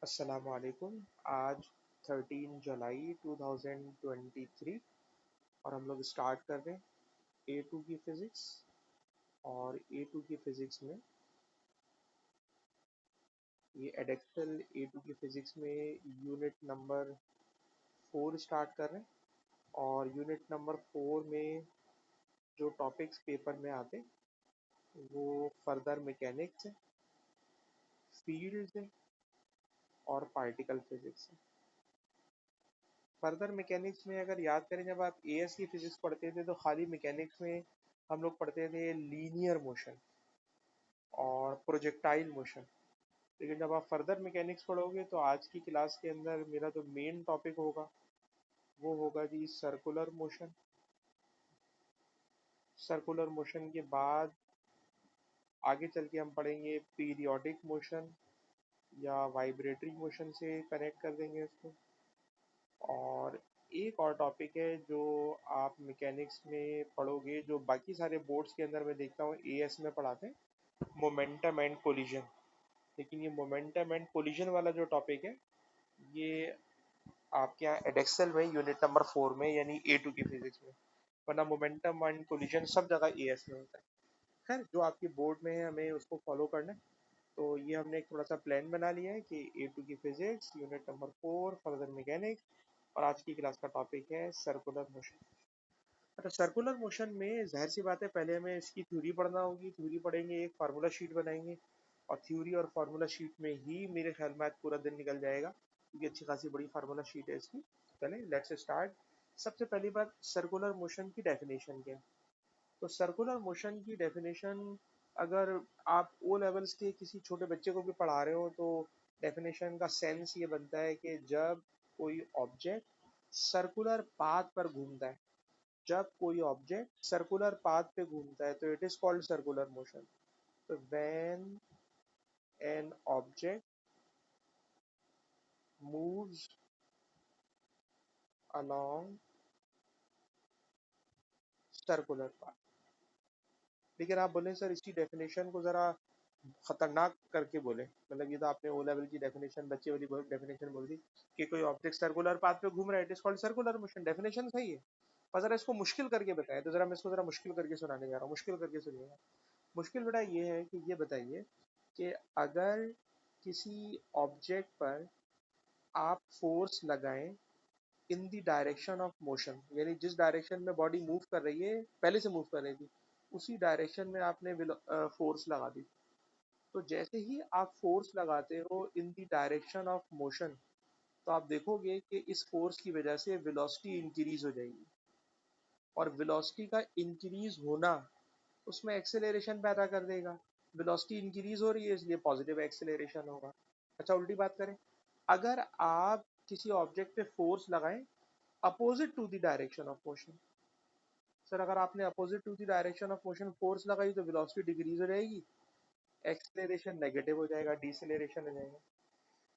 अस्सलाम वालेकुम। आज 13 जुलाई 2023 और हम लोग स्टार्ट कर रहे हैं ए टू की फिज़िक्स। और ए टू की फिज़िक्स में ये एडेक्सल ए टू की फिज़िक्स में यूनिट नंबर 4 स्टार्ट कर रहे हैं। और यूनिट नंबर 4 में जो टॉपिक्स पेपर में आते वो फर्दर मैकेनिक्स है, फील्ड्स है और पार्टिकल फिज़िक्स है। फर्दर मैकेनिक्स में अगर याद करें, जब आप एएस की फिजिक्स पढ़ते थे तो खाली मैकेनिक्स में हम लोग पढ़ते थे लीनियर मोशन और प्रोजेक्टाइल मोशन। लेकिन जब आप फर्दर मैकेनिक्स पढ़ोगे तो आज की क्लास के अंदर मेरा जो मेन टॉपिक होगा वो होगा जी सर्कुलर मोशन। सर्कुलर मोशन के बाद आगे चल के हम पढ़ेंगे पीरियोडिक मोशन या वाइब्रेटरी मोशन से कनेक्ट कर देंगे इसको। और एक और टॉपिक है जो आप मैकेनिक्स में पढ़ोगे, जो बाकी सारे बोर्ड्स के अंदर मैं देखता हूँ एएस में पढ़ाते हैं, मोमेंटम एंड कोलिजन। लेकिन ये मोमेंटम एंड कोलिजन वाला जो टॉपिक है ये आपके यहाँ एडेक्सल में यूनिट नंबर 4 में यानी ए टू की फिजिक्स में, वरना मोमेंटम एंड कोलिजन सब जगह एएस में होता है। खैर, जो आपके बोर्ड में है हमें उसको फॉलो करना है। तो ये हमने एक थोड़ा सा प्लान बना लिया है कि ए टू की physics unit number 4 further mechanics, और आज की क्लास का टॉपिक है सर्कुलर मोशन। अच्छा, सर्कुलर मोशन में जाहिर सी बात है पहले हमें इसकी थ्योरी पढ़ना होगी। थ्योरी पढ़ेंगे, एक फार्मूला शीट बनाएंगे और थ्योरी और फार्मूला शीट में ही मेरे ख्याल में आज पूरा दिन निकल जाएगा, क्योंकि अच्छी खासी बड़ी फार्मूला शीट है इसकी। चलें, लेट्स स्टार्ट। सबसे पहली बात, सर्कुलर मोशन की डेफिनेशन क्या है? तो सर्कुलर मोशन की डेफिनेशन अगर आप ओ लेवल्स के किसी छोटे बच्चे को भी पढ़ा रहे हो तो डेफिनेशन का सेंस ये बनता है कि जब कोई ऑब्जेक्ट सर्कुलर पाथ पर घूमता है, जब कोई ऑब्जेक्ट सर्कुलर पाथ पे घूमता है तो it is called circular motion. तो when an object moves along circular path. लेकिन आप बोले सर इसकी डेफिनेशन को जरा खतरनाक करके बोले, मतलब ये तो आपने ओ लेवल की डेफिनेशन, बच्चे वाली डेफिनेशन बोल दी कि कोई ऑब्जेक्ट सर्कुलर पाथ पे घूम रहा है, it is called circular motion. Definition सही है, पर जरा इसको मुश्किल करके बताएं। तो जरा मैं इसको जरा मुश्किल करके सुनाने जा रहा हूँ, मुश्किल करके सुनिएगा। मुश्किल बेटा ये है कि ये बताइए कि अगर किसी ऑब्जेक्ट पर आप फोर्स लगाएं in the direction of motion, यानी जिस डायरेक्शन में बॉडी मूव कर रही है, पहले से मूव कर रही थी, उसी डायरेक्शन में आपने फोर्स लगा दी। तो जैसे ही आप फोर्स लगाते हो in the direction of motion, तो आप देखोगे कि इस फोर्स की वजह से वेलोसिटी इंक्रीज हो जाएगी। और वेलोसिटी का इंक्रीज होना उसमें एक्सेलरेशन पैदा कर देगा। वेलोसिटी इंक्रीज हो रही है इसलिए पॉजिटिव एक्सेलरेशन होगा। अच्छा, उल्टी बात करें, अगर आप किसी ऑब्जेक्ट पे फोर्स लगाएं opposite to the direction of motion, sir अगर आपने opposite to the direction of motion force लगाई तो वेलोसिटी डिक्रीज हो जाएगी, एक्सेलरेशन नेगेटिव हो जाएगा, डिसेलरेशन हो जाएगा।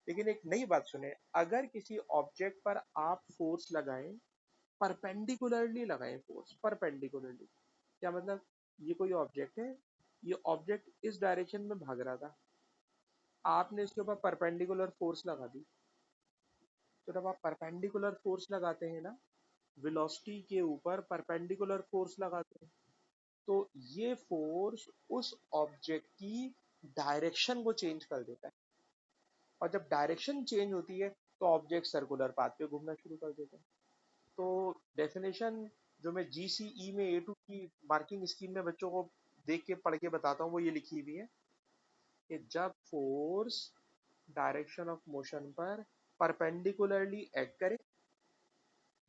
लेकिन एक नई बात सुने, अगर किसी ऑब्जेक्ट पर आप फोर्स लगाएं, परपेंडिकुलरली लगाएं, फोर्स परपेंडिकुलरली, क्या मतलब? ये कोई ऑब्जेक्ट है, ये ऑब्जेक्ट इस डायरेक्शन में भाग रहा था, आपने इसके ऊपर परपेंडिकुलर फोर्स लगा दी। तो जब आप परपेंडिकुलर फोर्स लगाते हैं ना, वेलोसिटी के ऊपर परपेंडिकुलर फोर्स लगाते हैं, तो ये फोर्स उस ऑब्जेक्ट की डायरेक्शन को चेंज कर देता है। और जब डायरेक्शन चेंज होती है तो ऑब्जेक्ट सर्कुलर पाथ पे घूमना शुरू कर देता है। तो डेफिनेशन जो मैं जीसीई में ए टू की मार्किंग स्कीम में बच्चों को देख के पढ़ के बताता हूँ वो ये लिखी हुई है कि जब फोर्स डायरेक्शन ऑफ मोशन पर परपेंडिकुलरली एक्ट करे,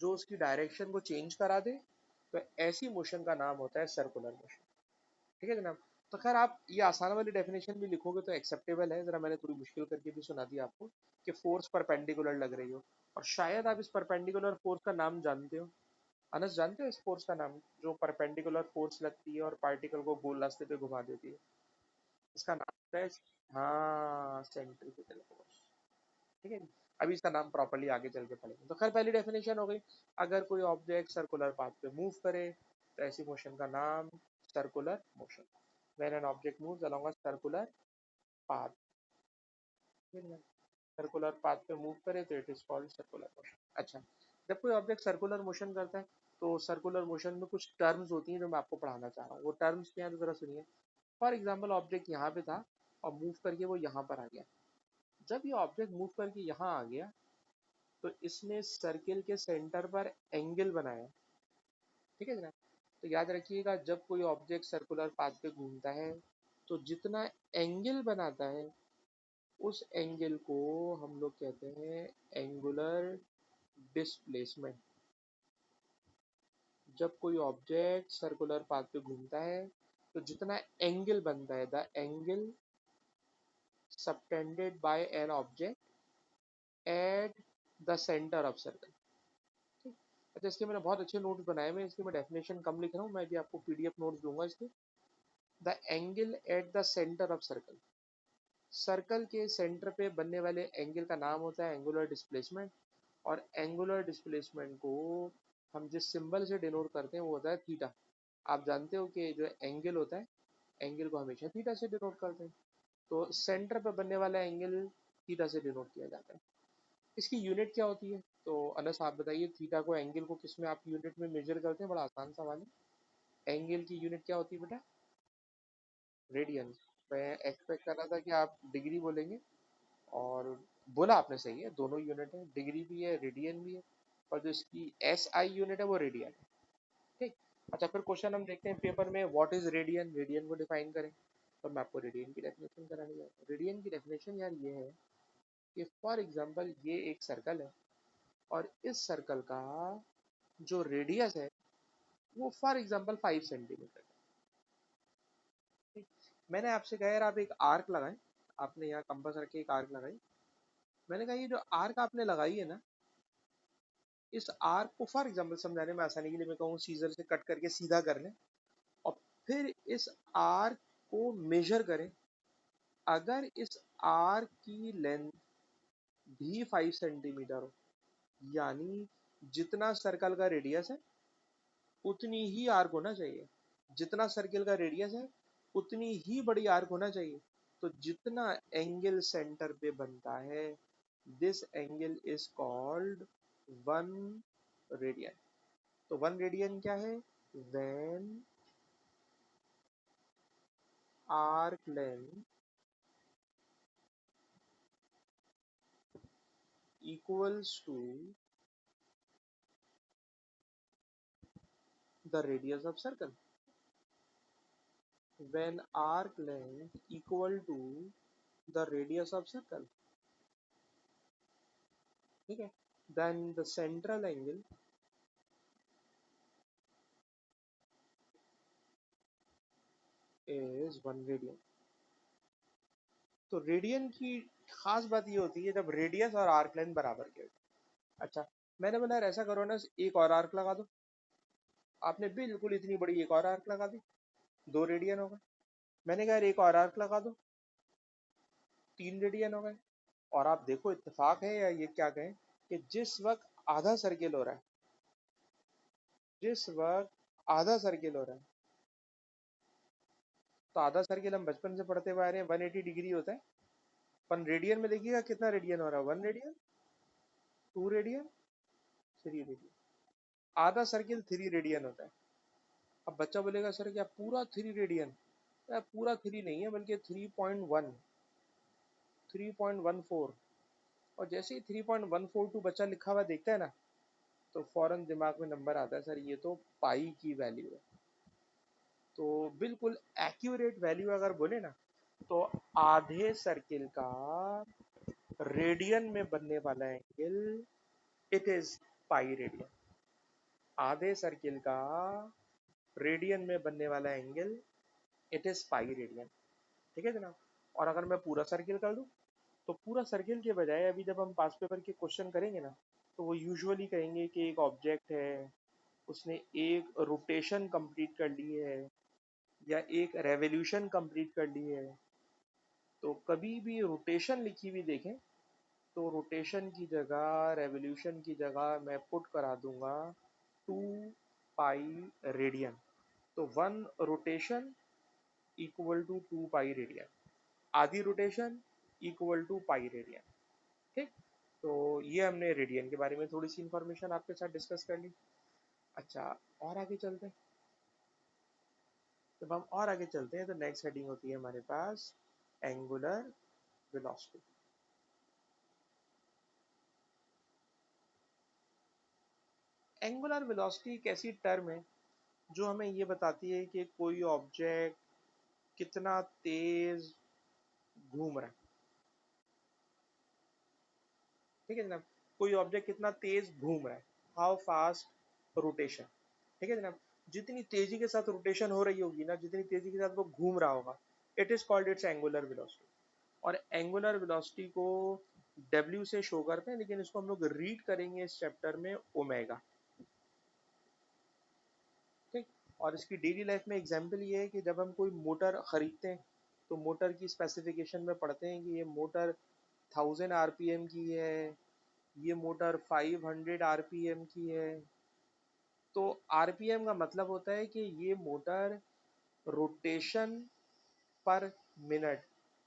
जो उसकी डायरेक्शन को चेंज करा दे, तो ऐसी मोशन का नाम होता है सर्कुलर मोशन। ठीक है जनाब? तो खैर, आप ये आसान वाली डेफिनेशन भी लिखोगे तो एक्सेप्टेबल है। जरा मैंने थोड़ी मुश्किल करके भी सुना दी आपको कि फोर्स परपेंडिकुलर लग रही हो, और शायद आप इस परपेंडिकुलर फोर्स का नाम जानते हो। अनस, जानते हो इस फोर्स का नाम जो परपेंडिकुलर फोर्स लगती है और पार्टिकल को गोल रास्ते पे घुमा देती है? इसका नाम होता है, हाँ, सेंट्रीफ्यूगल फोर्स। ठीक है जी? अभी इसका नाम प्रॉपर्ली आगे चल के पढ़ेंगे। तो खैर, पहली डेफिनेशन हो गई, अगर कोई ऑब्जेक्ट सर्कुलर पाथ पे मूव करे तो ऐसी मोशन का नाम circular motion. When an object moves along a circular path. Circular path पे मूव करे तो it is called circular motion. अच्छा, जब कोई ऑब्जेक्ट सर्कुलर मोशन करता है तो सर्कुलर मोशन में कुछ टर्म्स होती हैं जो मैं आपको पढ़ाना चाह रहा हूँ। वो टर्म्स क्या है तो जरा सुनिए। फॉर एग्जाम्पल ऑब्जेक्ट यहाँ पे था और मूव करके वो यहाँ पर आ गया। जब ये ऑब्जेक्ट मूव करके यहाँ आ गया तो इसने सर्किल के सेंटर पर एंगल बनाया। ठीक है जनाब, तो याद रखिएगा जब कोई ऑब्जेक्ट सर्कुलर पाथ पे घूमता है तो जितना एंगल बनाता है उस एंगल को हम लोग कहते हैं एंगुलर डिस्प्लेसमेंट। जब कोई ऑब्जेक्ट सर्कुलर पाथ पे घूमता है तो जितना एंगल बनता है, the angle subtended bye an object at the centre of circle. ठीक। अच्छा, इसके मैंने बहुत अच्छे नोट्स बनाए हुए हैं, इसकी मैं डेफिनेशन कम लिख रहा हूँ, मैं भी आपको पीडीएफ नोट्स दूंगा इसके। The angle at the centre of circle, circle के सेंटर पे बनने वाले एंगल का नाम होता है एंगुलर डिस्प्लेसमेंट। और एंगुलर डिस्प्लेसमेंट को हम जिस सिंबल से डिनोट करते हैं वो होता है थीटा। आप जानते हो कि जो एंगल होता है, एंगल को हमेशा थीटा से डिनोट करते हैं, तो सेंटर पे बनने वाला एंगल थीटा से डिनोट किया जाता है। इसकी यूनिट क्या होती है? तो अनस आप बताइए, थीटा को एंगल को किस में आप यूनिट में मेजर करते हैं? बड़ा आसान सवाल है। एंगल की यूनिट क्या होती है बेटा? रेडियन। मैं एक्सपेक्ट कर रहा था कि आप डिग्री बोलेंगे, और बोला आपने, सही है, दोनों यूनिट है, डिग्री भी है रेडियन भी है, और जो इसकी एस आई यूनिट है वो रेडियन है। ठीक। अच्छा, फिर क्वेश्चन हम देखते हैं पेपर में, व्हाट इज रेडियन, रेडियन को डिफाइन करें। तो मैं आपको रेडियन की डेफिनेशन कराने जा रहा हूँ। रेडियन की डेफिनेशन यार ये है कि फॉर एग्जांपल ये एक सर्कल है और इस सर्कल का जो रेडियस है वो फॉर एग्जांपल 5 सेंटीमीटर है। ठीक? मैंने आपसे कहा यार आप एक आर्क लगाएं, आपने यहाँ कंपास रख के एक आर्क लगाई। मैंने कहा ये जो आर्क आपने लगाई है ना, इस आर्क को फॉर एग्जांपल समझाने में आसानी के लिए मैं कहूँ सीजर से कट करके सीधा कर लें, और फिर इस आर्क को मेजर करें। अगर इस आर्क की लेंथ भी 5 सेंटीमीटर हो, यानी जितना सर्कल का रेडियस है उतनी ही आर्क होना चाहिए। जितना सर्किल का रेडियस है उतनी ही बड़ी आर्क होना चाहिए। तो जितना एंगल सेंटर पे बनता है, this angle is called 1 radian. तो 1 रेडियन क्या है? When arc length equals to the radius of circle, when arc length equal to the radius of circle, ठीक है, then the central angle is 1 radian. तो radian की खास बात ये होती है जब रेडियस और आर्क लेंथ बराबर के होते। अच्छा, मैंने बोला यार ऐसा करो ना, एक और आर्क लगा दो। आपने बिल्कुल इतनी बड़ी एक और आर्क लगा दी, 2 रेडियन हो गए। मैंने कहा यार एक और आर्क लगा दो, 3 रेडियन हो गए। और आप देखो इत्तेफाक है या ये क्या कहें कि जिस वक्त आधा सर्किल हो रहा है, जिस वक्त आधा सर्किल हो रहा है, तो आधा सर्किल हम बचपन से पढ़ते हुए आ रहे हैं 180 डिग्री होता है। 1 रेडियन में देखिएगा कितना रेडियन हो रहा है, 1 रेडियन, 2 रेडियन, 3 रेडियन। आधा सर्किल 3 रेडियन होता है। अब बच्चा बोलेगा सर क्या पूरा 3 रेडियन? या पूरा 3 नहीं है, बल्कि 3.1, 3.14। और जैसे ही 3.142 बच्चा लिखा हुआ देखता है ना, तो फौरन दिमाग में नंबर आता है, सर ये तो पाई की वैल्यू है। तो बिल्कुल एक्यूरेट वैल्यू अगर बोले ना, तो आधे सर्किल का रेडियन में बनने वाला angle it is pi radian. आधे सर्किल का रेडियन में बनने वाला angle it is pi radian. ठीक है जनाब। और अगर मैं पूरा सर्किल कर दूं, तो पूरा सर्किल के बजाय अभी जब हम पास पेपर के क्वेश्चन करेंगे ना, तो वो यूजुअली कहेंगे कि एक ऑब्जेक्ट है, उसने एक रोटेशन कंप्लीट कर ली है या एक रेवोल्यूशन कंप्लीट कर ली है। तो कभी भी रोटेशन लिखी हुई देखें तो रोटेशन की जगह, रेवोल्यूशन की जगह मैं पुट करा दूंगा 2 पाई रेडियन। तो 1 rotation equal to 2 pi radian, आधी rotation equal to pi radian. ठीक, तो ये हमने रेडियन के बारे में थोड़ी सी इंफॉर्मेशन आपके साथ डिस्कस कर ली। अच्छा, और आगे चलते हैं। जब हम और आगे चलते हैं तो नेक्स्ट हेडिंग होती है हमारे पास एंगुलर वेलोसिटी। एंगुलर वेलोसिटी एक ऐसी टर्म है जो हमें ये बताती है कि कोई ऑब्जेक्ट कितना तेज घूम रहा है। ठीक है जनाब, कोई ऑब्जेक्ट कितना तेज घूम रहा है, हाउ फास्ट रोटेशन। ठीक है जनाब, जितनी तेजी के साथ रोटेशन हो रही होगी ना, जितनी तेजी के साथ वो घूम रहा होगा, it is called its angular velocity. और एंगुलर वेलोसिटी को W से शो करते हैं, लेकिन इसको हम लोग रीड करेंगे इस चैप्टर में ओमेगा। ठीक, और इसकी डेली लाइफ में एग्जांपल ये है कि जब हम कोई मोटर खरीदते हैं तो मोटर की स्पेसिफिकेशन में पढ़ते हैं कि ये मोटर 1000 RPM की है, ये मोटर 500 RPM की है। तो RPM का मतलब होता है कि ये मोटर रोटेशन पर मिनट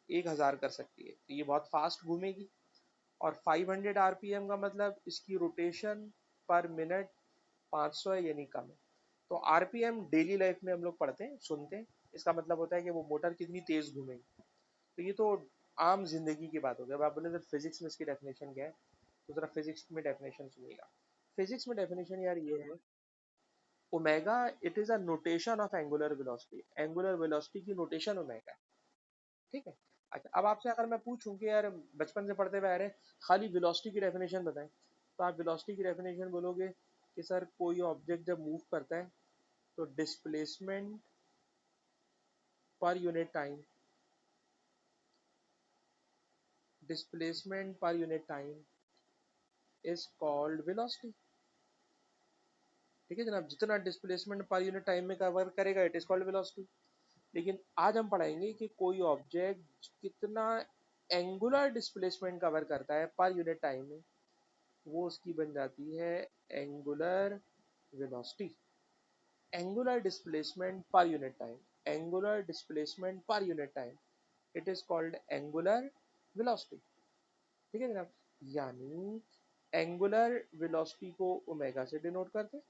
1000 कर सकती है, तो ये बहुत फास्ट घूमेगी। और 500 RPM का मतलब इसकी रोटेशन पर मिनट 500 है, यानी कम है। तो RPM डेली लाइफ में हम लोग पढ़ते हैं, सुनते हैं, इसका मतलब होता है कि वो मोटर कितनी तेज घूमेगी। तो ये तो आम जिंदगी की बात हो गई। अब आप बोले सर फिजिक्स में इसकी डेफिनेशन क्या है, तो जरा फिजिक्स में डेफिनेशन सुनिएगा। फिजिक्स में डेफिनेशन यार ये है, omega it is a notation of angular velocity. Angular velocity की नोटेशन ओमेगा है। ठीक है। अच्छा, अब आपसे अगर मैं पूछूं कि यार बचपन से पढ़ते हुए आ रहे हैं, खाली वेलोसिटी की डेफिनेशन बताएं, तो आप वेलोसिटी की डेफिनेशन बोलोगे कि सर कोई ऑब्जेक्ट जब मूव करता है तो displacement per unit time, displacement per unit time is called velocity. ठीक है जनाब, जितना डिस्प्लेसमेंट पर यूनिट टाइम में कवर करेगा इट इज कॉल्ड वेलोसिटी। लेकिन आज हम पढ़ाएंगे कि कोई ऑब्जेक्ट कितना एंगुलर डिस्प्लेसमेंट कवर करता है पर यूनिट टाइम में, वो उसकी बन जाती है angular velocity. Angular displacement per unit time, angular displacement per unit time, it is called angular velocity. ठीक है जनाब, यानी एंगुलर वेलोसिटी को ओमेगा से डिनोट करते हैं,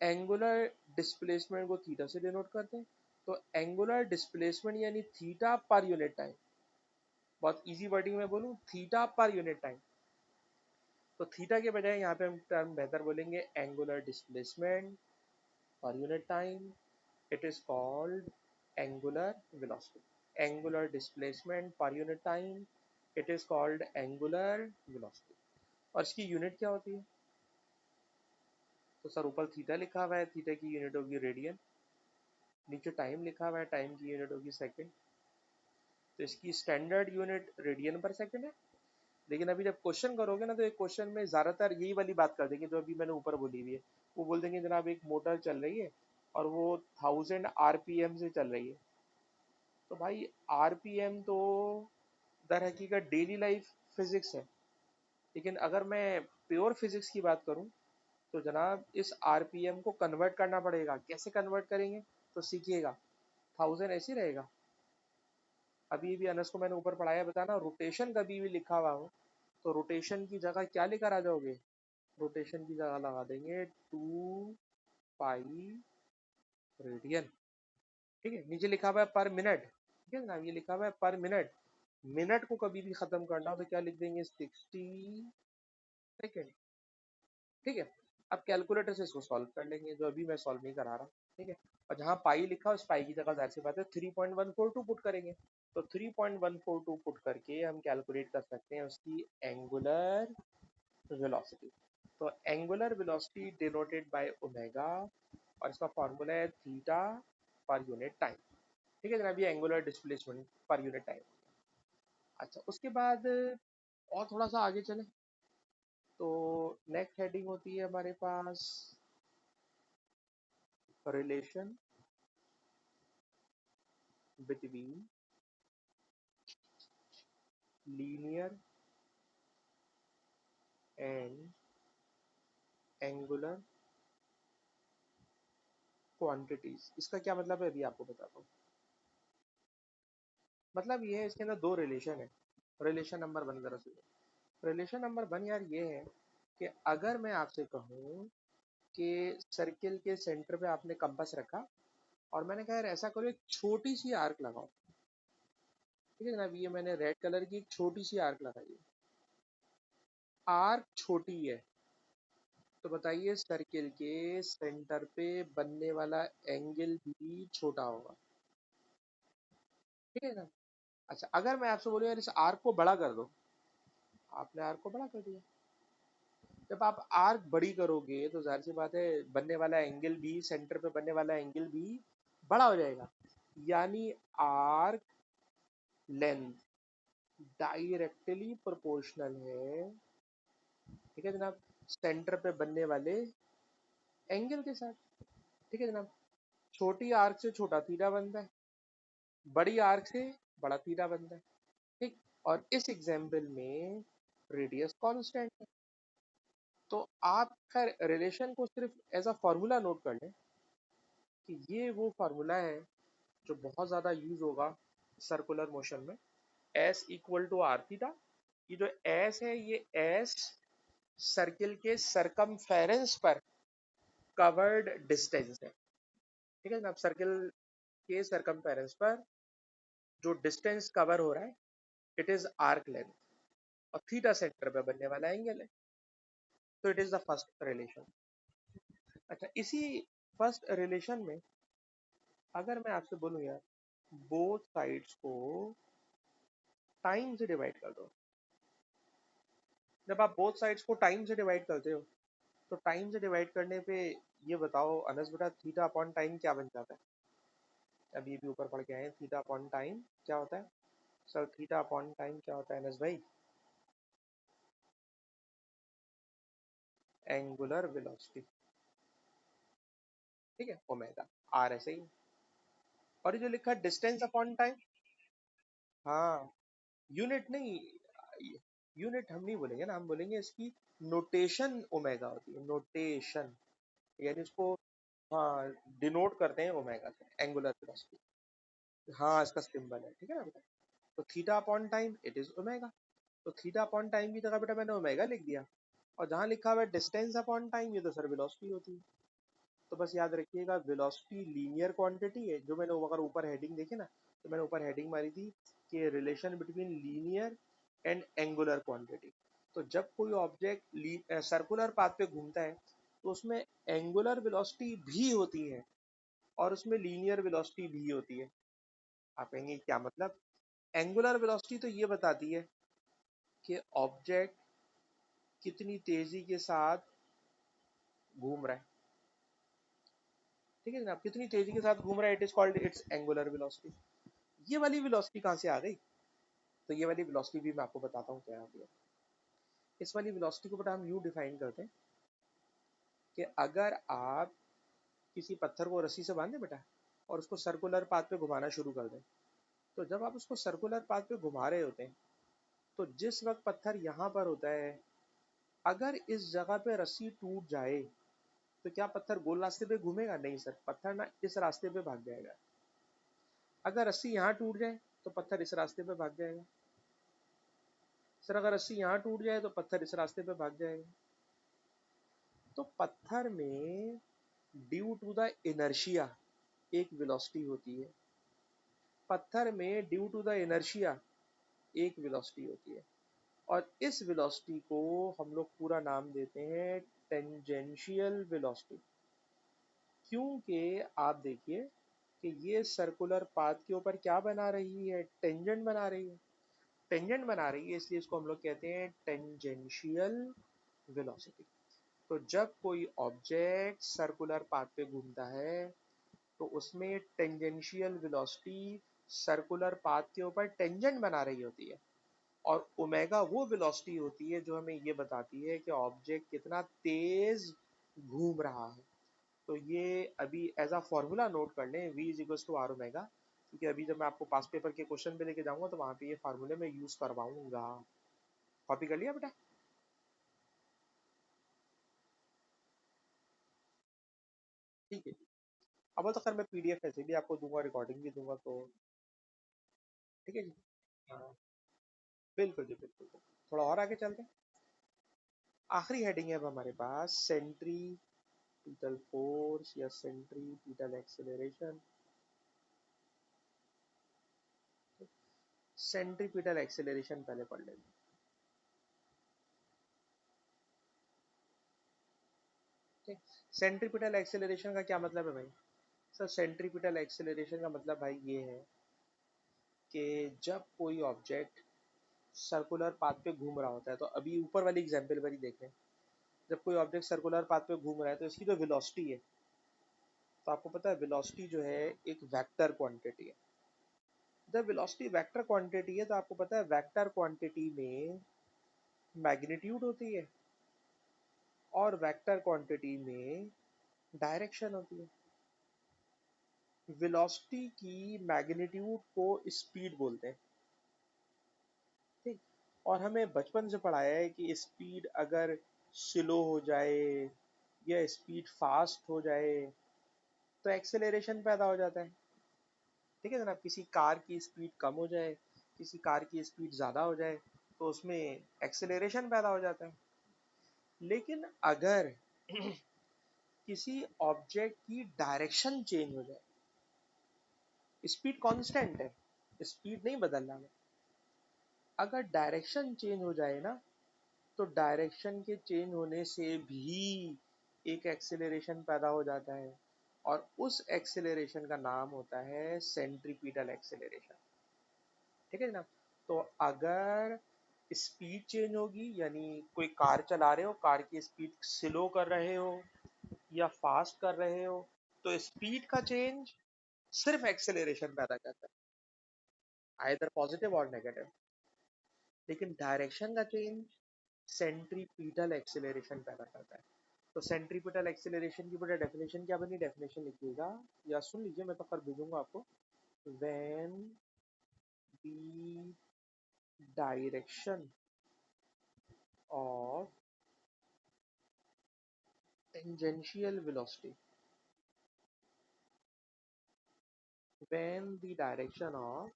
एंगुलर डिस्प्लेसमेंट को थीटा से डिनोट करते हैं। तो एंगुलर डिस्प्लेसमेंट यानी थीटा पर यूनिट टाइम, बहुत इजी वर्डिंग में बोलूं, थीटा पर यूनिट टाइम। तो थीटा के बजाय यहाँ पे हम टर्म बेहतर बोलेंगे angular displacement per unit time, it is called angular velocity. Angular displacement per unit time, it is called angular velocity. और इसकी यूनिट क्या होती है, तो सर ऊपर थीटा लिखा हुआ है, थीटा की यूनिट होगी रेडियन, नीचे टाइम लिखा हुआ है, टाइम की यूनिट होगी सेकंड। तो इसकी स्टैंडर्ड यूनिट रेडियन पर सेकंड है। लेकिन अभी जब क्वेश्चन करोगे ना, तो एक क्वेश्चन में ज्यादातर यही वाली बात कर देंगे जो अभी मैंने ऊपर बोली हुई है। वो बोल देंगे जनाब एक मोटर चल रही है और वो 1000 RPM से चल रही है। तो भाई RPM तो दर हकीकत डेली लाइफ फिजिक्स है, लेकिन अगर मैं प्योर फिजिक्स की बात करूं तो जनाब इस RPM को कन्वर्ट करना पड़ेगा। कैसे कन्वर्ट करेंगे, तो सीखिएगा। 1000 ऐसे ही रहेगा। अभी भी अनस को मैंने ऊपर पढ़ाया, बताना रोटेशन कभी भी लिखा हुआ हो तो रोटेशन की जगह क्या लेकर आ जाओगे, रोटेशन की जगह लगा देंगे 2 पाई रेडियन। ठीक है, नीचे लिखा हुआ है पर मिनट। ठीक है ना, ये लिखा हुआ है पर मिनट। मिनट को कभी भी खत्म करना हो तो क्या लिख देंगे, 60 सेकेंड। ठीक है, अब कैलकुलेटर से इसको सॉल्व कर लेंगे, जो अभी मैं सॉल्व नहीं करा रहा। ठीक है, और जहाँ पाई लिखा हो उस पाई की जगह जाहिर सी बात है 3.142 पुट करेंगे। तो 3.142 पुट करके हम कैलकुलेट कर सकते हैं उसकी एंगुलर वेलोसिटी। तो angular velocity denoted by omega, और इसका फॉर्मूला है थीटा पर यूनिट टाइम। ठीक है जनाब, ये angular displacement per unit time. अच्छा, उसके बाद और थोड़ा सा आगे चले तो नेक्स्ट हेडिंग होती है हमारे पास relation between linear and angular quantities. इसका क्या मतलब है अभी आपको बताता हूँ। मतलब ये है, इसके अंदर दो रिलेशन है। रिलेशन नंबर 1 जरा सुनिए। रिलेशन नंबर 1 यार ये है कि अगर मैं आपसे कहूँ कि सर्किल के सेंटर पे आपने कंपास रखा और मैंने कहा यार ऐसा करो एक छोटी सी आर्क लगाओ। ठीक है जनाब, ये मैंने रेड कलर की एक छोटी सी आर्क लगाई है। आर्क छोटी है तो बताइए सर्किल के सेंटर पे बनने वाला एंगल भी छोटा होगा। ठीक है ना। अच्छा अगर मैं आपसे बोलूं यार इस आर्क को बड़ा कर दो, आपने आर्क को बड़ा कर दिया। जब आप आर्क बड़ी करोगे तो जाहिर सी बात है बनने वाला एंगल भी, सेंटर पे बनने वाला एंगल भी बड़ा हो जाएगा। यानी आर्क लेंथ डायरेक्टली प्रोपोर्शनल है, ठीक है जनाब, सेंटर पे बनने वाले एंगल के साथ। ठीक है जनाब, छोटी आर्क से छोटा थीटा बनता है, बड़ी आर्क से बड़ा थीटा बनता है। ठीक। और इस एग्जाम्पल में रेडियस कांस्टेंट है। तो आप खैर रिलेशन को सिर्फ एज अ फॉर्मूला नोट कर लें कि ये वो फार्मूला है जो बहुत ज़्यादा यूज होगा सर्कुलर मोशन में। S equal to R theta. ये जो एस है ये एस सर्किल के सरकमफेरेंस पर कवर्ड डिस्टेंस है। ठीक है ना, सर्किल के सरकमफेरेंस पर जो डिस्टेंस कवर हो रहा है इट इज आर्क लेंथ, और थीटा सेंटर पे बनने वाला एंगल है। तो it is the first relation. अच्छा इसी फर्स्ट रिलेशन में अगर मैं आपसे बोलूँ यार बोथ साइड्स को टाइम से डिवाइड कर दो। जब आप बोथ साइड्स को टाइम से डिवाइड करते हो तो टाइम से डिवाइड करने पे ये बताओ अनस बेटा थीटा अपॉन टाइम क्या बन जाता है। अभी भी ऊपर पढ़ के आए थीटा अपॉन टाइम क्या होता है। सर थीटा अपॉन टाइम क्या होता है अनस भाई। Angular velocity. ठीक है ओमेगा आर ऐसे ही। और ये जो लिखा है डिस्टेंस अपॉन टाइम, हाँ यूनिट नहीं, यूनिट हम नहीं बोलेंगे ना, हम बोलेंगे इसकी नोटेशन ओमेगा होती है, नोटेशन। यानी इसको हाँ डिनोट करते हैं ओमेगा से, एंगुलर वेलोसिटी। हाँ इसका सिंबल है, ठीक है ना बेटा। तो theta upon time it is omega. तो थीटा अपॉन टाइम की जगह बेटा मैंने ओमेगा लिख दिया, और जहाँ लिखा हुआ है डिस्टेंस अपॉन टाइम ये तो सर वेलोसिटी होती है। तो बस याद रखिएगा वेलोसिटी लीनियर क्वांटिटी है। जो मैंने अगर ऊपर हेडिंग देखी ना तो मैंने ऊपर हेडिंग मारी थी कि relation between linear and angular quantity. तो जब कोई ऑब्जेक्ट सर्कुलर पाथ पे घूमता है तो उसमें एंगुलर वेलोसिटी भी होती है और उसमें लीनियर वेलोसिटी भी होती है। आप कहेंगे क्या मतलब। एंगुलर वेलोसिटी तो ये बताती है कि ऑब्जेक्ट कितनी तेजी के साथ घूम रहा है। ठीक है जनाब, कितनी तेजी के साथ घूम रहा है it is called its angular velocity. ये वाली वेलोसिटी कहाँ से आ गई। तो ये वाली वेलोसिटी भी मैं आपको बताता हूँ क्या आती है। इस वाली वेलोसिटी को बेटा हम यूँ डिफाइन करते हैं कि अगर आप किसी पत्थर को रस्सी से बांधे बेटा और उसको सर्कुलर पाथ पे घुमाना शुरू कर दें, तो जब आप उसको सर्कुलर पाथ पे घुमा रहे होते हैं तो जिस वक्त पत्थर यहाँ पर होता है, अगर इस जगह पे रस्सी टूट जाए तो क्या पत्थर गोल रास्ते पे घूमेगा, नहीं सर, पत्थर ना इस रास्ते पे भाग जाएगा। अगर रस्सी यहाँ टूट जाए तो पत्थर इस रास्ते पे भाग जाएगा। सर अगर रस्सी यहाँ टूट जाए तो पत्थर इस रास्ते पे भाग जाएगा। तो पत्थर में ड्यू टू द इनर्शिया एक वेलोसिटी होती है। पत्थर में ड्यू टू द इनर्शिया एक वेलोसिटी होती है, और इस वेलोसिटी को हम लोग पूरा नाम देते हैं टेंजेंशियल वेलोसिटी। क्योंकि आप देखिए कि ये सर्कुलर पाथ के ऊपर क्या बना रही है, टेंजेंट बना रही है। टेंजेंट बना रही है इसलिए इसको हम लोग कहते हैं टेंजेंशियल वेलोसिटी। तो जब कोई ऑब्जेक्ट सर्कुलर पाथ पे घूमता है तो उसमें टेंजेंशियल वेलोसिटी सर्कुलर पाथ के ऊपर टेंजेंट बना रही होती है, और ओमेगा वो वेलोसिटी होती है जो हमें ये बताती है कि ऑब्जेक्ट कितना तेज घूम रहा है। तो ये अभी एज अ फॉर्मूला नोट कर लें v is equals to R omega, क्योंकि अभी जब मैं आपको पास पेपर के क्वेश्चन पे लेके जाऊंगा तो वहां पे ये फार्मूले में यूज करवाऊंगा। कॉपी कर लिया बेटा। ठीक है। अब तो खैर मैं पीडीएफ ऐसे भी आपको दूंगा, रिकॉर्डिंग भी दूंगा, तो ठीक है जी। हाँ बिल्कुल जी, बिल्कुल बिल्कुल। थोड़ा और आगे चलते हैं। आखिरी हेडिंग है अब हमारे पास सेंट्रीपिटल फोर्स या सेंट्रीपिटल एक्सेलरेशन। सेंट्रीपिटल एक्सेलरेशन पहले पढ़ लेते हैं। सेंट्रीपिटल एक्सेलरेशन का क्या मतलब है भाई? सर सेंट्रीपिटल एक्सेलरेशन का मतलब भाई ये है कि जब कोई ऑब्जेक्ट सर्कुलर पाथ पे घूम रहा होता है, तो अभी ऊपर वाली एग्जांपल पर ही देखें। जब कोई ऑब्जेक्ट सर्कुलर पाथ पे घूम रहा है तो इसकी जो वेलोसिटी है, तो आपको पता है वेलोसिटी जो है एक वेक्टर क्वांटिटी है। जब वेलोसिटी वेक्टर क्वांटिटी है तो आपको पता है वेक्टर क्वांटिटी में मैग्नीट्यूड होती है और वेक्टर क्वांटिटी में डायरेक्शन होती है। वेलोसिटी की मैग्नीट्यूड को स्पीड बोलते हैं, ठीक। और हमें बचपन से पढ़ाया है कि स्पीड अगर स्लो हो जाए या स्पीड फास्ट हो जाए तो एक्सेलरेशन पैदा हो जाता है। ठीक है जनाब, किसी कार की स्पीड कम हो जाए, किसी कार की स्पीड ज़्यादा हो जाए, तो उसमें एक्सेलरेशन पैदा हो जाता है। लेकिन अगर किसी ऑब्जेक्ट की डायरेक्शन चेंज हो जाए, स्पीड कांस्टेंट है, स्पीड नहीं बदलना है, अगर डायरेक्शन चेंज हो जाए ना, तो डायरेक्शन के चेंज होने से भी एक एक्सेलरेशन पैदा हो जाता है और उस एक्सेलरेशन का नाम होता है सेंट्रीपिटल एक्सेलरेशन। ठीक है ना। तो अगर स्पीड चेंज होगी, यानी कोई कार चला रहे हो, कार की स्पीड स्लो कर रहे हो या फास्ट कर रहे हो, तो स्पीड का चेंज सिर्फ एक्सेलरेशन पैदा करता है, आइदर पॉजिटिव और नेगेटिव। लेकिन डायरेक्शन का चेंज सेंट्रीपिटल एक्सेलरेशन पैदा करता है। तो सेंट्रीपिटल एक्सेलरेशन की पूरा डेफिनेशन क्या बनी, डेफिनेशन लिखिएगा या सुन लीजिए, मैं तो कर भेजूंगा आपको। When the direction of tangential velocity, when the direction of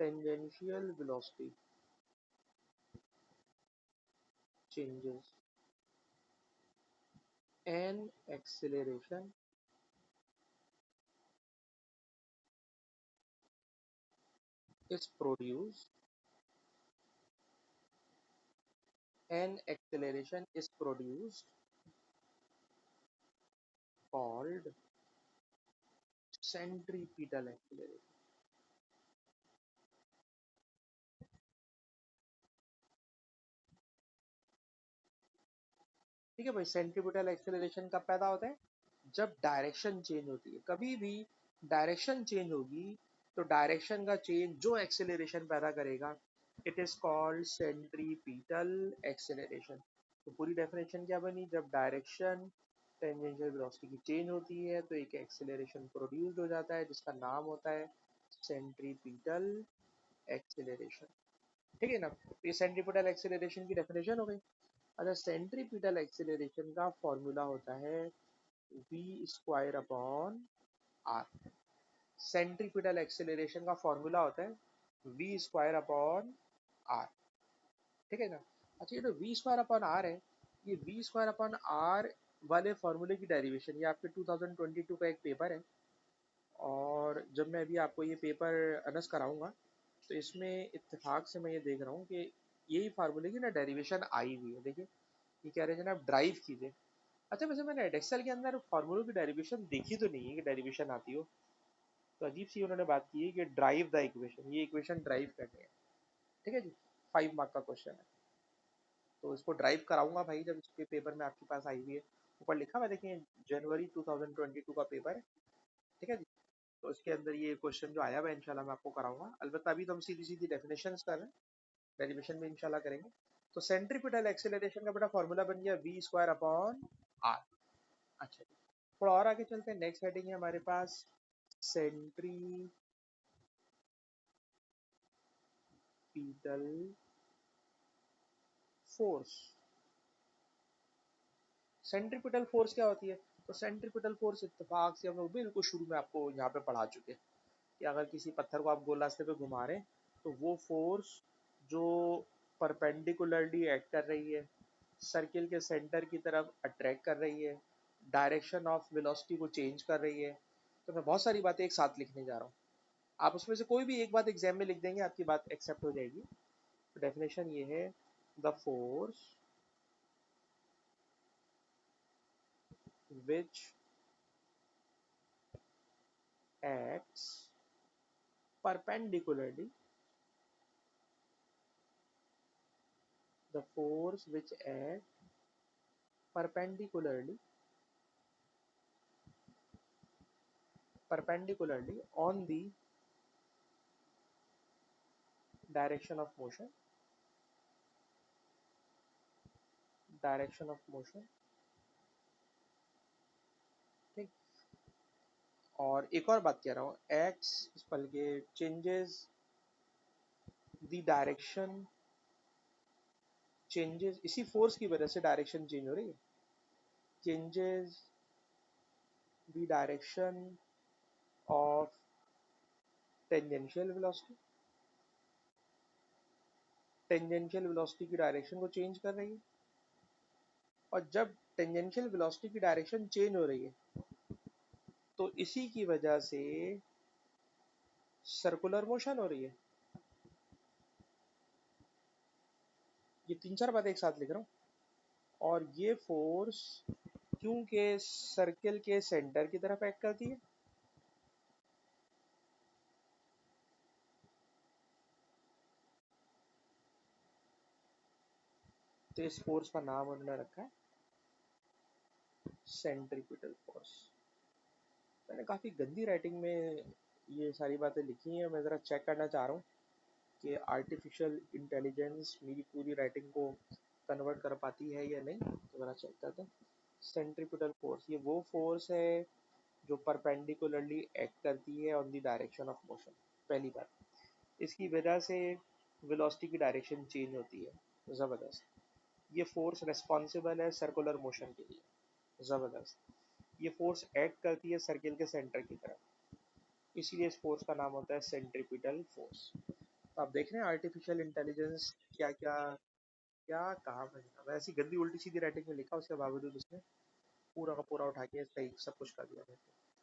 tangential velocity changes, an acceleration is produced, an acceleration is produced called centripetal acceleration। ठीक है भाई, सेंट्रीपिटल एक्सेलरेशन कब पैदा होता है? जब डायरेक्शन चेंज होती है। कभी भी डायरेक्शन चेंज होगी तो डायरेक्शन का चेंज जो एक्सेलरेशन पैदा करेगा, it is called centripetal acceleration. तो पूरी डेफिनेशन क्या बनी, जब डायरेक्शन टेंजेंशियल वेलोसिटी की चेंज होती है तो एक एक्सेलरेशन प्रोड्यूस्ड हो जाता है जिसका नाम होता है सेंट्रीपिटल एक्सेलरेशन। ठीक है ना, तो ये सेंट्रीपिटल एक्सेलरेशन की डेफिनेशन हो गई। अच्छा, सेंट्रीपिटल एक्सेलरेशन का फॉर्मूला होता है v square upon R. Centripetal acceleration का फॉर्मूला होता है v स्क्वायर अपॉन आर। ठीक है ना। अच्छा, ये जो v स्क्वायर अपॉन आर है, ये v स्क्वायर अपॉन आर वाले फॉर्मूले की डेरिवेशन, ये आपके 2022 का एक पेपर है। और जब मैं अभी आपको ये पेपर अनस कराऊंगा तो इसमें इत्तेफाक से मैं ये देख रहा हूँ कि यही फार्मूले की ना डेरिवेशन आई हुई है। देखिए, ये कह रहे हैं जनाब ड्राइव कीजिए। अच्छा, वैसे मैंने एक्सेल के अंदर फार्मूलों की डेरिवेशन देखी तो नहीं है कि डेरिवेशन आती हो, तो अजीब सी उन्होंने बात की है कि ड्राइव द इक्वेशन, ये इक्वेशन ड्राइव करनी है। ठीक है जी, 5 मार्क का क्वेश्चन है, तो इसको ड्राइव कराऊंगा भाई जब इसके पेपर में आपके पास आई हुई है। ऊपर लिखा हुआ देखिए जनवरी 2022 का पेपर है। ठीक है जी, तो इसके अंदर ये क्वेश्चन जो आया हुआ है इंशाल्लाह मैं आपको कराऊंगा। अलबत्ता अभी तो हम सीधी सीधी डेफिनेशंस कर रहे हैं, डेरिवेशन में इंशाल्लाह करेंगे। तो सेंट्रीपिटल एक्सेलरेशन का बेटा फॉर्मूला बन गया v स्क्वायर अपॉन आर। अच्छा, थोड़ा और आगे चलते हैं। नेक्स्ट हेडिंग है हमारे पास सेंट्रीपिटल फोर्स। सेंट्रीपिटल फोर्स क्या होती है? तो सेंट्रीपिटल फोर्स इत्तेफाक से हम लोग बिल्कुल शुरू में आपको यहाँ पे पढ़ा चुके हैं कि अगर किसी पत्थर को आप गोल रास्ते पे घुमा रहे हैं तो वो फोर्स जो परपेंडिकुलरली एक्ट कर रही है, सर्किल के सेंटर की तरफ अट्रैक्ट कर रही है, डायरेक्शन ऑफ वेलोसिटी को चेंज कर रही है। तो मैं बहुत सारी बातें एक साथ लिखने जा रहा हूँ, आप उसमें से कोई भी एक बात एग्जाम में लिख देंगे, आपकी बात एक्सेप्ट हो जाएगी। तो डेफिनेशन ये है, the force which acts perpendicularly, the force which acts perpendicularly on the direction of motion, ठीक। और एक और बात कह रहा हूँ, एक्ट्स बल्कि चेंजेस द डायरेक्शन, चेंजेस इसी फोर्स की वजह से डायरेक्शन चेंज हो रही है, changes the direction of tangential velocity, tangential velocity की डायरेक्शन को चेंज कर रही है। और जब टेंजेंशियल वेलोसिटी की डायरेक्शन चेंज हो रही है, तो इसी की वजह से सर्कुलर मोशन हो रही है। ये तीन चार बातें एक साथ लिख रहा हूँ। और ये फोर्स क्योंकि सर्किल के सेंटर की तरफ एक्ट करती है, तो इस फोर्स का नाम उन्होंने रखा है सेंट्रीपिटल फोर्स। मैंने काफी गंदी राइटिंग में ये सारी बातें लिखी हैं, मैं जरा चेक करना चाह रहा हूँ कि आर्टिफिशियल इंटेलिजेंस मेरी पूरी राइटिंग को कन्वर्ट कर पाती है या नहीं। तो जरा चेक करते हैं। सेंट्रीपिटल फोर्स ये वो फोर्स है जो परपेंडिकुलरली एक्ट करती है on the direction of motion. पहली बात, इसकी वजह से वेलोसिटी की डायरेक्शन चेंज होती है, जबरदस्त। ये फोर्स रेस्पॉन्सिबल है सर्कुलर मोशन के लिए, जबरदस्त। ये फोर्स एक्ट करती है सर्किल के सेंटर की तरफ, इसीलिए इस फोर्स का नाम होता है सेंट्रीपिटल फोर्स। तो आप देख रहे हैं आर्टिफिशियल इंटेलिजेंस क्या क्या क्या कहा। मैं ऐसी गंदी उल्टी सीधी राइटिंग में लिखा, उसके बावजूद उसने पूरा का पूरा उठा के सही सब कुछ कर दिया है।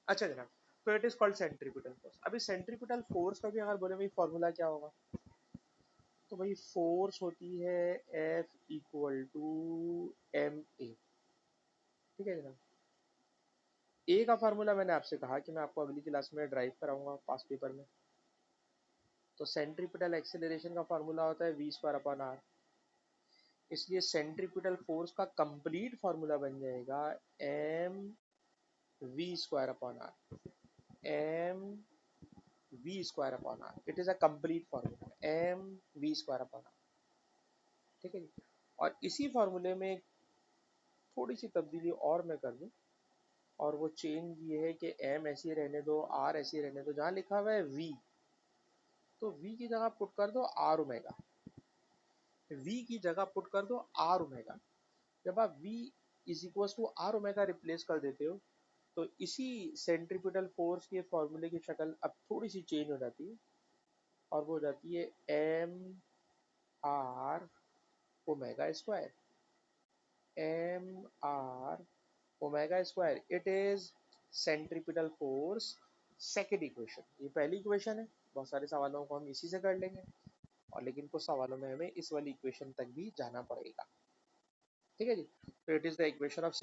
अच्छा जनाब, तो it is called centripetal force. अभी सेंट्रीपिटल फोर्स का भी अगर बोले भाई फॉर्मूला क्या होगा, तो भाई फोर्स होती है F equal to M A. ठीक है जनाब, ए का फार्मूला मैंने आपसे कहा कि मैं आपको अगली क्लास में ड्राइव कराऊंगा पास पेपर में। तो सेंट्रीपिटल एक्सेलरेशन का फार्मूला होता है वी स्क्वायर अपॉन आर, इसलिए सेंट्रीपिटल फोर्स का कंप्लीट फार्मूला बन जाएगा M V square upon R, M V square upon R. It is a complete formula M V square upon R. ठीक है जी। और इसी फार्मूले में थोड़ी सी तब्दीली और मैं कर दूं, और वो चेंज ये है कि एम ऐसी रहने दो, आर ऐसी रहने दो, जहां लिखा हुआ है वी, तो वी की जगह पुट कर दो आर ओमेगा, वी की जगह पुट कर दो आर ओमेगा। जब आप v is equal to R omega replace कर देते हो, तो इसी सेंट्रीपिटल फोर्स के फॉर्मूले की शक्ल अब थोड़ी सी चेंज हो जाती है, और वो हो जाती है M R omega square, M R omega square. It is centripetal force second equation. ये पहली इक्वेशन है, बहुत सारे सवालों को हम इसी से कर लेंगे, और लेकिन कुछ सवालों में हमें इस वाली इक्वेशन तक भी जाना पड़ेगा। ठीक है जी। तो it is the equation of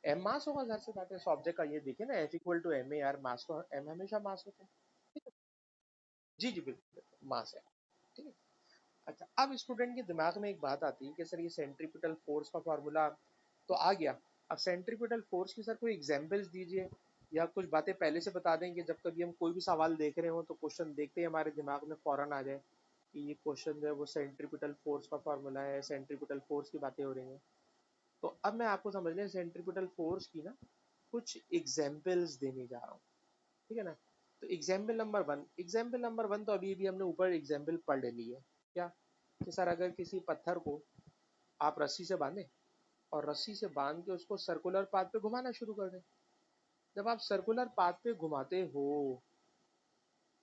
M mass होगा, घर से बात है। ऑब्जेक्ट का ये देखिए ना, F equal to M A, यार मास तो एम हमेशा मास होता है। ठीक है? जी जी बिल्कुल मास है। ठीक है। अच्छा, अब स्टूडेंट के दिमाग में एक बात आती है कि सर ये सेंट्रीपिटल फोर्स का फार्मूला तो आ गया, अब सेंट्रीपिटल फोर्स की सर कोई एग्जांपल्स दीजिए, या कुछ बातें पहले से बता दें कि जब कभी हम कोई भी सवाल देख रहे हो तो क्वेश्चन देखते ही हमारे दिमाग में फौरन आ जाए कि ये क्वेश्चन जो है वो सेंट्रीपिटल फोर्स का फार्मूला है, सेंट्रीपिटल फोर्स की बातें हो रही हैं। तो अब मैं आपको समझ लें सेंट्रीपिटल फोर्स की ना कुछ एग्जाम्पल्स देने जा रहा हूँ। ठीक है ना। तो एग्जाम्पल नंबर वन तो अभी भी हमने ऊपर एग्जाम्पल पढ़ ली है। क्या कि सर अगर किसी पत्थर को आप रस्सी से बांधें, और रस्सी से बांध के उसको सर्कुलर पाथ पे घुमाना शुरू कर दें, जब आप सर्कुलर पाथ पे घुमाते हो,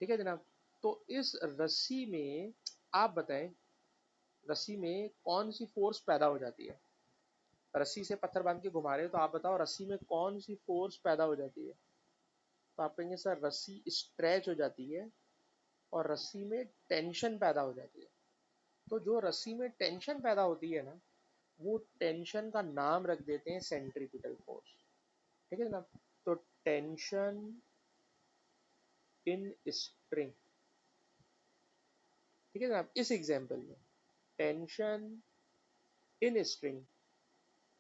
ठीक है जनाब, तो इस रस्सी में आप बताएं रस्सी में कौन सी फोर्स पैदा हो जाती है? रस्सी से पत्थर बांध के घुमा रहे हो तो आप बताओ रस्सी में कौन सी फोर्स पैदा हो जाती है? तो आप कहेंगे सर रस्सी स्ट्रेच हो जाती है और रस्सी में टेंशन पैदा हो जाती है। तो जो रस्सी में टेंशन पैदा होती है ना, वो टेंशन का नाम रख देते हैं सेंट्रीपिटल फोर्स। ठीक है ना? तो टेंशन इन स्ट्रिंग, ठीक है ना? इस एग्जांपल में tension in string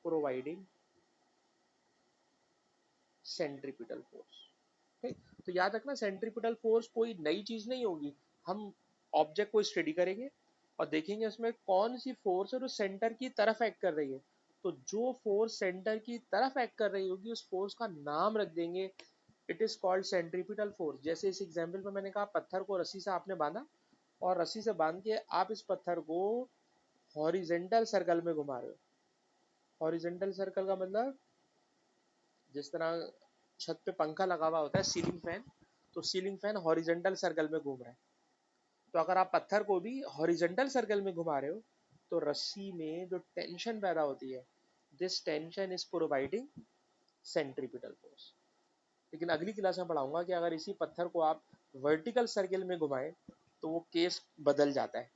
providing centripetal force. ठीक, तो याद रखना सेंट्रीपिटल फोर्स कोई नई चीज नहीं होगी। हम ऑब्जेक्ट को स्टडी करेंगे और देखेंगे उसमें कौन सी फोर्स है जो सेंटर की तरफ एक्ट कर रही है। तो जो फोर्स सेंटर की तरफ एक्ट कर रही होगी उस फोर्स का नाम रख देंगे, it is called centripetal force. जैसे इस एग्जाम्पल में मैंने कहा पत्थर को रस्सी से आपने बांधा और रस्सी से बांध के आप इस पत्थर को हॉरिजेंटल सर्कल में घुमा रहे हो। हॉरिजेंटल सर्कल का मतलब जिस तरह छत पे पंखा लगा हुआ होता है सीलिंग फैन, तो सीलिंग फैन हॉरिजेंटल सर्कल में घूम रहा है। तो अगर आप पत्थर को भी हॉरिजेंटल सर्कल में घुमा रहे हो तो रस्सी में जो टेंशन पैदा होती है, this tension is providing centripetal force. लेकिन अगली क्लास में पढ़ाऊंगा कि अगर इसी पत्थर को आप वर्टिकल सर्कल में घुमाएं तो वो केस बदल जाता है।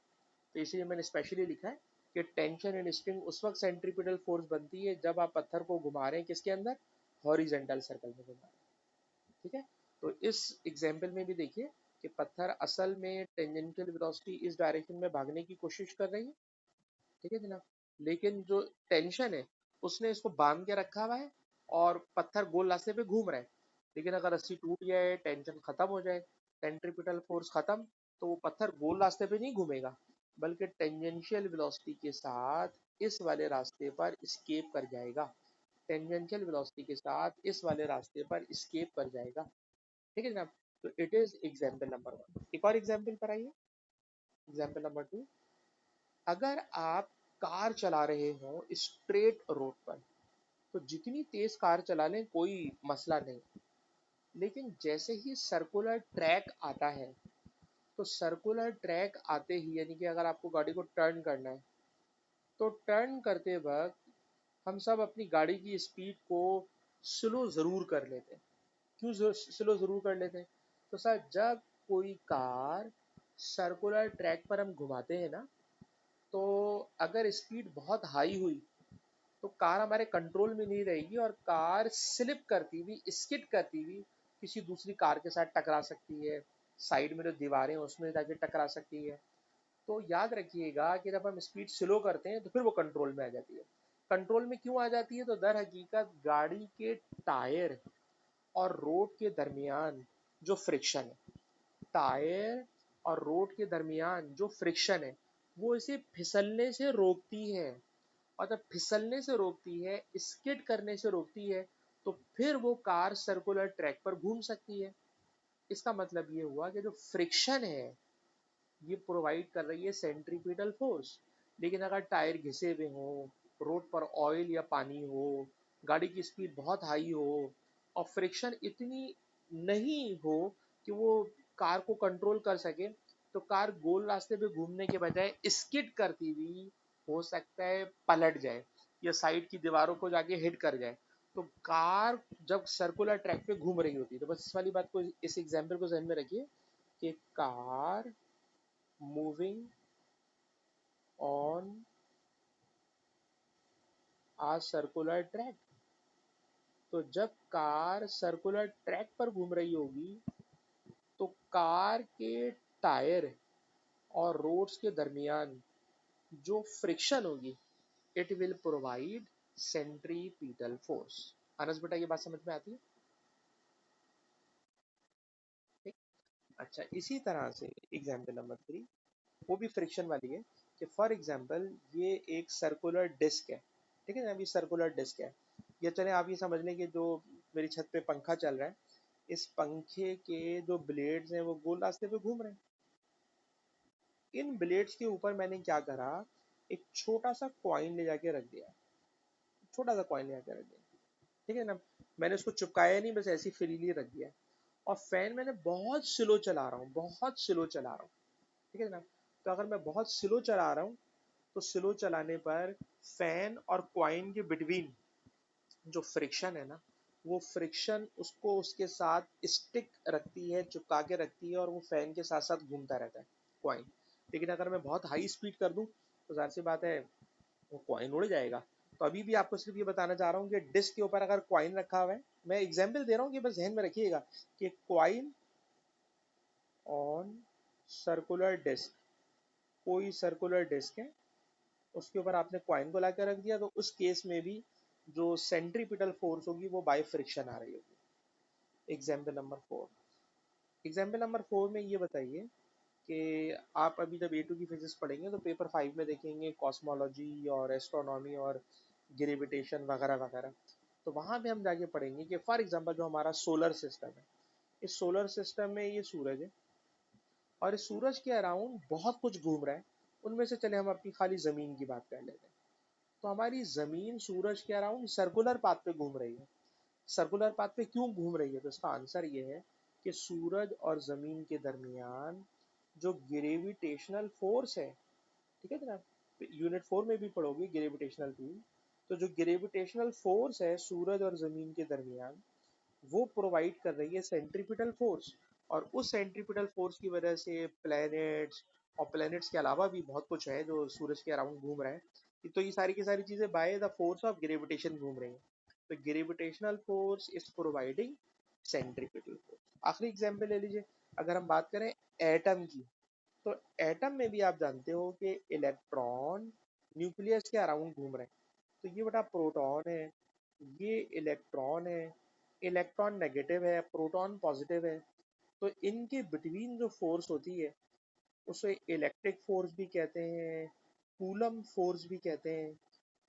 तो इसीलिए मैंने स्पेशली लिखा है कि टेंशन एंड स्ट्रिंग उस वक्त सेंट्रीपिटल फोर्स बनती है जब आप पत्थर को घुमा रहे हैं किसके अंदर, हॉरिजेंटल सर्कल में घुमा रहे हैं। ठीक है, तो इस एग्जाम्पल में भी देखिए कि पत्थर असल में टेंजेंशियल वेलोसिटी इस डायरेक्शन में भागने की कोशिश कर रही है। ठीक है जनाब, लेकिन जो टेंशन है उसने इसको बांध के रखा हुआ है और पत्थर गोल रास्ते पे घूम रहा है। लेकिन अगर रस्सी टूट जाए, टेंशन खत्म हो जाए, सेंट्रीपिटल फोर्स खत्म, तो वो पत्थर गोल रास्ते पे नहीं घूमेगा बल्कि टेंजेंशियल वेलोसिटी के साथ इस वाले रास्ते पर स्केप कर जाएगा। टेंजेंशियल वेलोसिटी के साथ इस वाले रास्ते पर स्केप कर जाएगा। ठीक है जनाब, तो इट इज एग्जाम्पल नंबर 1। एक और एग्जाम्पल पर आइए, एग्जाम्पल नंबर 2। अगर आप कार चला रहे हो स्ट्रेट रोड पर तो जितनी तेज कार चला लें कोई मसला नहीं, लेकिन जैसे ही सर्कुलर ट्रैक आता है तो सर्कुलर ट्रैक आते ही यानी कि अगर आपको गाड़ी को टर्न करना है तो टर्न करते वक्त हम सब अपनी गाड़ी की स्पीड को स्लो ज़रूर कर लेते हैं। क्यों स्लो ज़रूर कर लेते हैं? तो सर जब कोई कार सर्कुलर ट्रैक पर हम घुमाते हैं ना, तो अगर स्पीड बहुत हाई हुई तो कार हमारे कंट्रोल में नहीं रहेगी और कार स्लिप करती हुई, स्किड करती हुई किसी दूसरी कार के साथ टकरा सकती है, साइड में जो दीवारें हैं उसमें जाके टकरा सकती है। तो याद रखिएगा कि जब हम स्पीड स्लो करते हैं तो फिर वो कंट्रोल में आ जाती है। कंट्रोल में क्यों आ जाती है? तो दर हकीकत गाड़ी के टायर और रोड के दरमियान जो फ्रिक्शन है, टायर और रोड के दरमियान जो फ्रिक्शन है वो इसे फिसलने से रोकती है। और जब फिसलने से रोकती है, स्किड करने से रोकती है, तो फिर वो कार सर्कुलर ट्रैक पर घूम सकती है। इसका मतलब ये हुआ कि जो फ्रिक्शन है ये प्रोवाइड कर रही है सेंट्रीपिटल फोर्स। लेकिन अगर टायर घिसे हुए हों, रोड पर ऑयल या पानी हो, गाड़ी की स्पीड बहुत हाई हो और फ्रिक्शन इतनी नहीं हो कि वो कार को कंट्रोल कर सके, तो कार गोल रास्ते पे घूमने के बजाय स्किड करती हुई हो सकता है पलट जाए या साइड की दीवारों को जाके हिट कर जाए। तो कार जब सर्कुलर ट्रैक पे घूम रही होती है, तो बस इस वाली बात को, इस एग्जाम्पल को ध्यान में रखिए कि car moving on a circular track। तो जब कार सर्कुलर ट्रैक पर घूम रही होगी तो कार के टायर और रोड्स के दरमियान जो फ्रिक्शन होगी it will provide centripetal force. Anas बेटा ये बात समझ में आती है? ठीक? अच्छा, इसी तरह से एग्जाम्पल नंबर 3 वो भी फ्रिक्शन वाली है कि फॉर एग्जाम्पल ये एक सर्कुलर डिस्क है। ठीक है ना, अभी सर्कुलर डिस्क है। या चले आप ये समझ लें कि जो मेरी छत पे पंखा चल रहा है, इस पंखे के जो ब्लेड्स हैं वो गोल रास्ते पे घूम रहे हैं। इन ब्लेड्स के ऊपर मैंने क्या करा, एक छोटा सा कॉइन ले जाके रख दिया, छोटा सा कॉइन ले जाके रख दिया। ठीक है ना, मैंने उसको चिपकाया नहीं, बस ऐसे ही फ्रीली रख दिया। और फैन मैंने बहुत स्लो चला रहा हूँ, बहुत स्लो चला रहा हूँ। ठीक है ना, तो अगर मैं बहुत स्लो चला रहा हूँ तो स्लो चलाने पर फैन और कॉइन के बिटवीन जो फ्रिक्शन है ना, वो फ्रिक्शन उसको उसके साथ स्टिक रखती है, चिपका के रखती है, और वो फैन के साथ साथ घूमता रहता है कॉइन। लेकिन अगर मैं बहुत हाई स्पीड कर दूं तो जाहिर सी बात है वो कॉइन उड़ जाएगा। तो अभी भी आपको सिर्फ ये बताना चाह रहा हूँ कि डिस्क के ऊपर अगर कॉइन रखा हुआ है, मैं एग्जाम्पल दे रहा हूँ कि बस ध्यान में रखिएगा कि कॉइन ऑन सर्कुलर डिस्क, कोई सर्कुलर डिस्क है, उसके ऊपर आपने कॉइन को लाकर रख दिया, तो उस केस में भी जो सेंट्रीपिटल फोर्स होगी वो बाय फ्रिक्शन आ रही होगी। Example number 4। एग्जाम्पल नंबर 4 में ये बताइए कि आप अभी जब A2 की फिजिक्स पढ़ेंगे तो पेपर 5 में देखेंगे कॉस्मोलॉजी और एस्ट्रोनॉमी और ग्रेविटेशन वगैरह वगैरह। तो वहाँ पे हम जाके पढ़ेंगे कि फॉर एग्जांपल जो हमारा सोलर सिस्टम है, इस सोलर सिस्टम में ये सूरज है और इस सूरज के अराउंड बहुत कुछ घूम रहा है। उनमें से चले हम अपनी खाली ज़मीन की बात कर लेते हैं। तो हमारी ज़मीन सूरज के अराउंड सर्कुलर पाथ पे घूम रही है। सर्कुलर पाथ पे क्यों घूम रही है? तो इसका आंसर ये है कि सूरज और ज़मीन के दरमियान जो ग्रेविटेशनल फोर्स है, ठीक है जनाब, यूनिट 4 में भी पढ़ोगे ग्रेविटेशनल फील्ड। तो जो ग्रेविटेशनल फोर्स है सूरज और ज़मीन के दरमियान, वो प्रोवाइड कर रही है सेंट्रीपिटल फोर्स। और उस सेंट्रीपिटल फोर्स की वजह से प्लैनेट्स, और प्लैनेट्स के अलावा भी बहुत कुछ है जो सूरज के अराउंड घूम रहा है, तो ये सारी की सारी चीज़ें by the force of gravitation घूम रही हैं। तो gravitational force is providing centripetal force. आखिरी एग्जाम्पल ले लीजिए, अगर हम बात करें एटम की, तो एटम में भी आप जानते हो कि इलेक्ट्रॉन न्यूक्लियस के अराउंड घूम रहे हैं। तो ये बेटा प्रोटॉन है, ये इलेक्ट्रॉन है, इलेक्ट्रॉन नेगेटिव है, प्रोटॉन पॉजिटिव है। तो इनके बिटवीन जो फोर्स होती है उसे इलेक्ट्रिक फोर्स भी कहते हैं, कूलम फोर्स भी कहते हैं।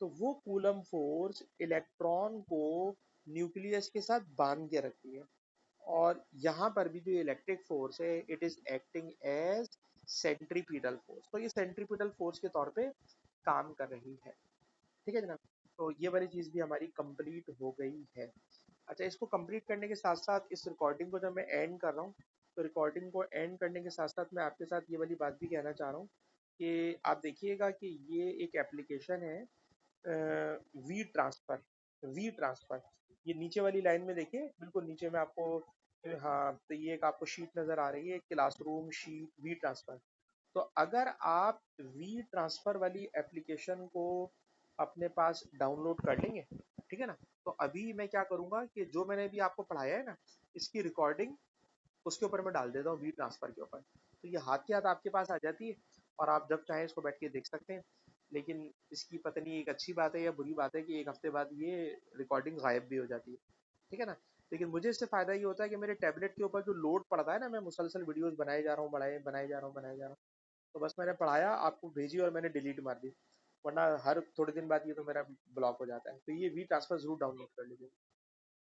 तो वो कूलम फोर्स इलेक्ट्रॉन को न्यूक्लियस के साथ बांध के रखती है। और यहाँ पर भी जो इलेक्ट्रिक फोर्स है it is acting as centripetal force. तो ये सेंट्रीपिटल फोर्स के तौर पे काम कर रही है। ठीक है जनाब, तो ये वाली चीज़ भी हमारी कंप्लीट हो गई है। अच्छा, इसको कंप्लीट करने के साथ साथ इस रिकॉर्डिंग को जब मैं एंड कर रहा हूँ, तो रिकॉर्डिंग को एंड करने के साथ साथ मैं आपके साथ ये वाली बात भी कहना चाह रहा हूँ कि आप देखिएगा कि ये एक एप्लीकेशन है वी ट्रांसफ़र। वी ट्रांसफ़र, ये नीचे वाली लाइन में देखिए, बिल्कुल नीचे में आपको, हाँ, तो ये एक आपको शीट नज़र आ रही है, क्लासरूम शीट वी ट्रांसफ़र। तो अगर आप वी ट्रांसफ़र वाली एप्लीकेशन को अपने पास डाउनलोड कर लेंगे, ठीक है ना, तो अभी मैं क्या करूँगा कि जो मैंने अभी आपको पढ़ाया है ना, इसकी रिकॉर्डिंग उसके ऊपर मैं डाल देता हूँ वी ट्रांसफ़र के ऊपर। तो ये हाथ के हाथ आपके पास आ जाती है और आप जब चाहें इसको बैठ के देख सकते हैं। लेकिन इसकी पता नहीं एक अच्छी बात है या बुरी बात है कि एक हफ्ते बाद ये रिकॉर्डिंग गायब भी हो जाती है, ठीक है ना। लेकिन मुझे इससे फ़ायदा ये होता है कि मेरे टैबलेट के ऊपर जो लोड पड़ता है ना, मैं मुसलसल वीडियोस बनाए जा रहा हूँ, बनाए जा रहा हूँ, बनाए जा रहा हूँ। तो बस मैंने पढ़ाया, आपको भेजी और मैंने डिलीट मार दी। वरना हर थोड़े दिन बाद ये तो मेरा ब्लॉक हो जाता है। तो ये वी ट्रांसफ़र ज़रूर डाउनलोड कर लीजिए।